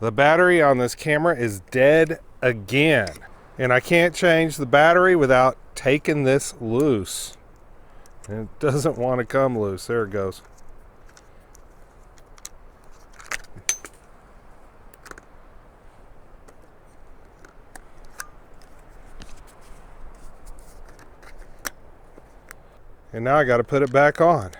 The battery on this camera is dead again, and I can't change the battery without taking this loose. And it doesn't want to come loose. There it goes. And now I got to put it back on.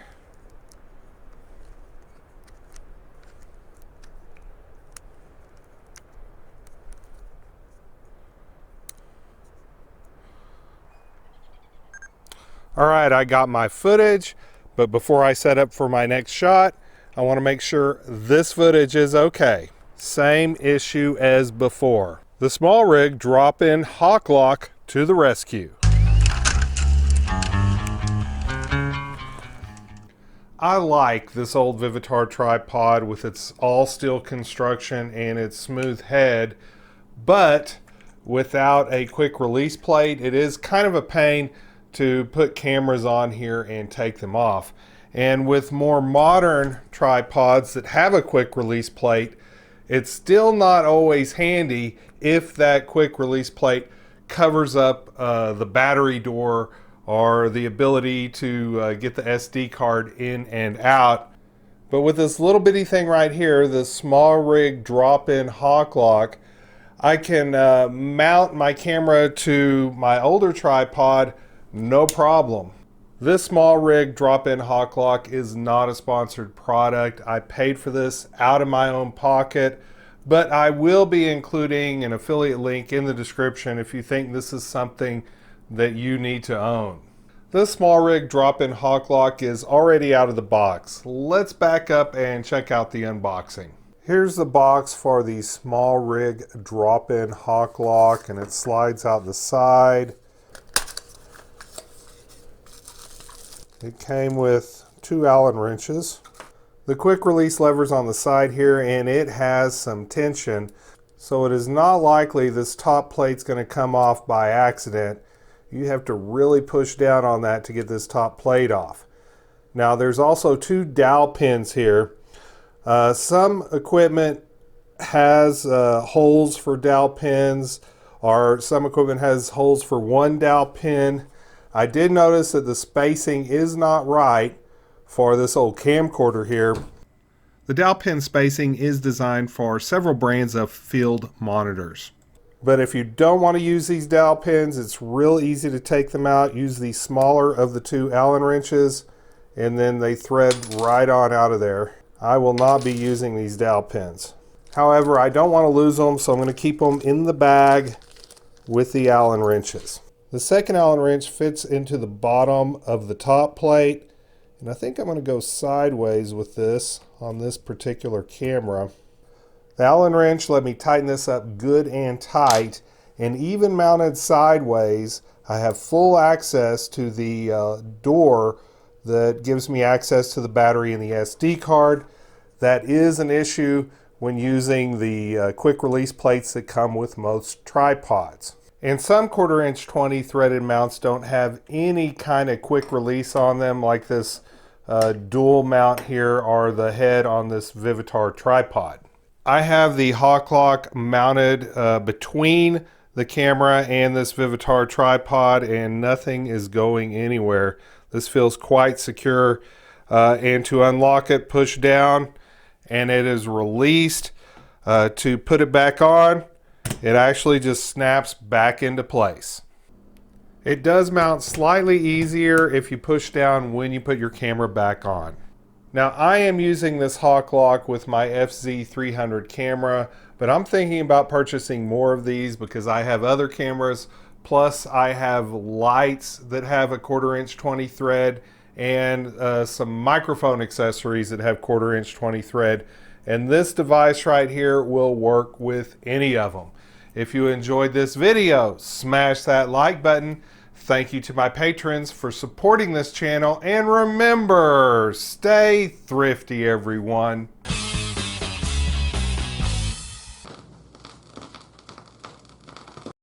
All right, I got my footage, but before I set up for my next shot, I want to make sure this footage is okay. Same issue as before. The SmallRig drop-in HawkLock to the rescue. I like this old Vivitar tripod with its all steel construction and its smooth head, but without a quick release plate, it is kind of a pain to put cameras on here and take them off. And with more modern tripods that have a quick release plate, it's still not always handy if that quick release plate covers up the battery door or the ability to get the SD card in and out. But with this little bitty thing right here, the SmallRig drop-in HawkLock, I can mount my camera to my older tripod no problem. This SmallRig drop-in HawkLock is not a sponsored product. I paid for this out of my own pocket, but I will be including an affiliate link in the description if you think this is something that you need to own. This SmallRig drop-in HawkLock is already out of the box. Let's back up and check out the unboxing. Here's the box for the SmallRig drop-in HawkLock, and it slides out the side. It came with 2 Allen wrenches. The quick release lever's on the side here, and it has some tension, so it is not likely this top plate's going to come off by accident. You have to really push down on that to get this top plate off. Now there's also 2 dowel pins here. Some equipment has holes for dowel pins, or some equipment has holes for 1 dowel pin. I did notice that the spacing is not right for this old camcorder here. The dowel pin spacing is designed for several brands of field monitors. But if you don't want to use these dowel pins, it's real easy to take them out. Use the smaller of the 2 Allen wrenches, and then they thread right on out of there. I will not be using these dowel pins. However, I don't want to lose them, so I'm going to keep them in the bag with the Allen wrenches. The second Allen wrench fits into the bottom of the top plate, and I think I'm going to go sideways with this on this particular camera. The Allen wrench let me tighten this up good and tight, and even mounted sideways, I have full access to the door that gives me access to the battery and the SD card. That is an issue when using the quick release plates that come with most tripods. And some 1/4 inch 20 threaded mounts don't have any kind of quick release on them, like this dual mount here or the head on this Vivitar tripod. I have the HawkLock mounted between the camera and this Vivitar tripod, and nothing is going anywhere. This feels quite secure. And to unlock it, push down and it is released. To put it back on, it actually just snaps back into place. It does mount slightly easier if you push down when you put your camera back on. Now I am using this HawkLock with my FZ300 camera, but I'm thinking about purchasing more of these because I have other cameras, plus I have lights that have a 1/4 inch 20 thread and some microphone accessories that have 1/4 inch 20 thread. And this device right here will work with any of them. If you enjoyed this video, smash that like button. Thank you to my patrons for supporting this channel. And remember, stay thrifty, everyone.